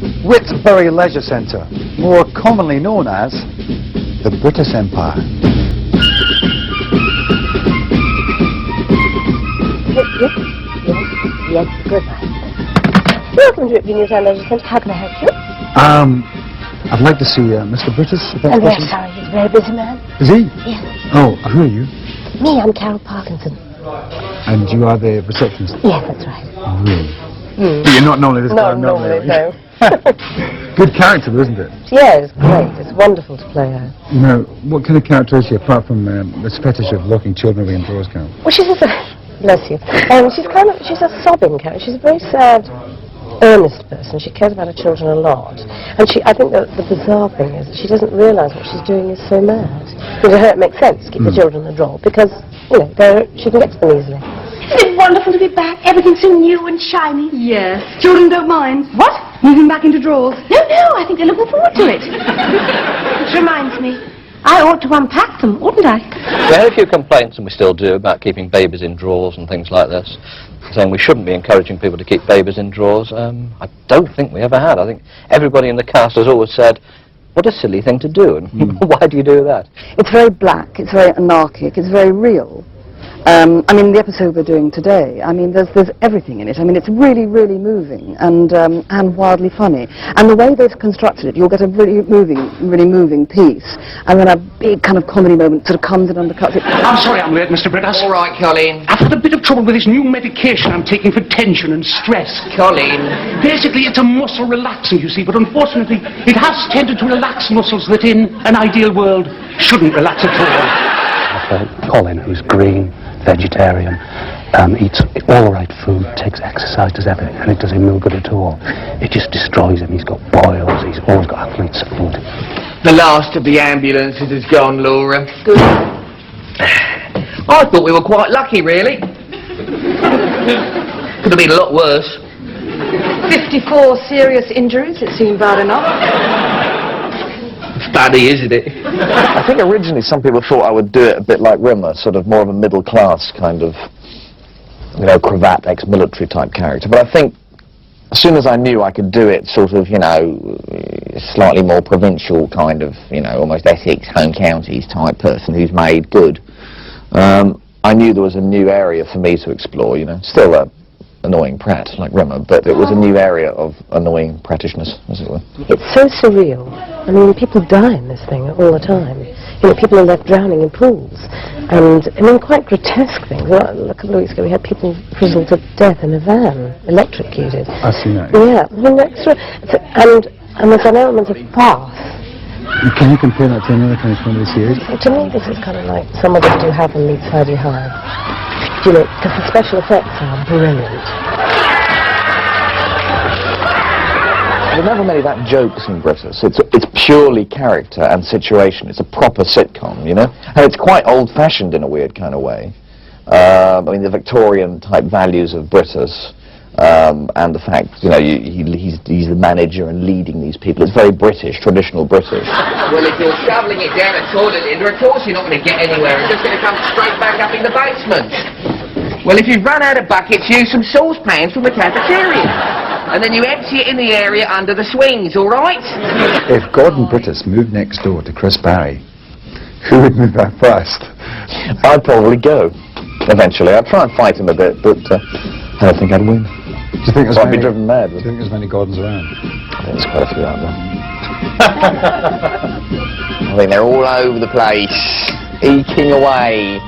Whitbury Leisure Centre, more commonly known as the Brittas Empire. Yes, good night. Welcome to Whitby Newtown Leisure Centre. How can I help you? I'd like to see Mr. Brittas, if that's I'm very possible. sorry, he's a very busy man. Is he? Yes. Oh, who are you? Me, I'm Carol Parkinson. And you are the receptionist? Yes, that's right. Oh, really? But you're not normally this Not time, normally, no. Good character, isn't it? Yeah, it's great. It's wonderful to play her. You know, what kind of character is she, apart from this fetish of locking children away in drawers, Carol? Well, she's a... Bless you. She's a sobbing character. She's a very sad, earnest person. She cares about her children a lot. And I think that the bizarre thing is that she doesn't realise what she's doing is so mad. Because to her it makes sense to keep the children in the drawer because, you know, she can get to them easily. Isn't it wonderful to be back? Everything's so new and shiny. Yes. Children don't mind. What? Moving back into drawers. No, I think they're looking forward to it. Which reminds me, I ought to unpack them, oughtn't I? We had a few complaints, and we still do, about keeping babies in drawers and things like this, saying we shouldn't be encouraging people to keep babies in drawers. I don't think we ever had. I think everybody in the cast has always said, what a silly thing to do, and why do you do that? It's very black, it's very anarchic, it's very real. I mean, the episode we're doing today, I mean, there's everything in it. I mean, it's really, really moving and wildly funny. And the way they've constructed it, you'll get a really moving piece, and then a big kind of comedy moment sort of comes and undercuts it. I'm sorry I'm late, Mr. Brittas. All right, Colin. I've had a bit of trouble with this new medication I'm taking for tension and stress. Colin. Basically, it's a muscle relaxant, you see, but unfortunately, it has tended to relax muscles that in an ideal world shouldn't relax at all. Colin, who's green, vegetarian, eats all the right food, takes exercise, does everything, and it does him no good at all. It just destroys him. He's got boils, he's always got athlete's foot. The last of the ambulances has gone, Laura. Good. I thought we were quite lucky, really. Could have been a lot worse. 54 serious injuries, it seemed bad enough. Funny, isn't it? I think originally some people thought I would do it a bit like Rimmer, sort of more of a middle-class kind of, you know, cravat, ex-military type character. But I think as soon as I knew I could do it sort of, you know, slightly more provincial kind of, you know, almost Essex, home counties type person who's made good, I knew there was a new area for me to explore, you know. Still a annoying prat like Rimmer, but it was a new area of annoying pratishness, as it were. It's so surreal. I mean, people die in this thing all the time. You know, people are left drowning in pools. And, I mean, quite grotesque things. Well, a couple of weeks ago we had people frizzled to death in a van, electrocuted. I've seen that. Yeah, I mean, and there's an element of farce. Can you compare that to another kind of comedy series? To me, this is kind of like Some of Us Do Happen meets Heidi High. You know, because the special effects are brilliant. There are never many that jokes in Brittas. It's purely character and situation. It's a proper sitcom, you know? And it's quite old-fashioned in a weird kind of way. I mean, the Victorian-type values of Brittas, and the fact, you know, he's the manager and leading these people. It's very British, traditional British. Well, if you're shoveling it down a toilet, Linda, of course you're not going to get anywhere. It's just going to come straight back up in the basement. Well, if you've run out of buckets, use some saucepans from the cafeteria. And then you empty it in the area under the swings, all right? If Gordon Brittas moved next door to Chris Barry, who would move out first? I'd probably go, eventually. I'd try and fight him a bit, but I don't think I'd win. Do you think there's I'd be driven mad. Do you think there's many Gordons around? I think there's quite a few out there. I think they're all over the place, eking away.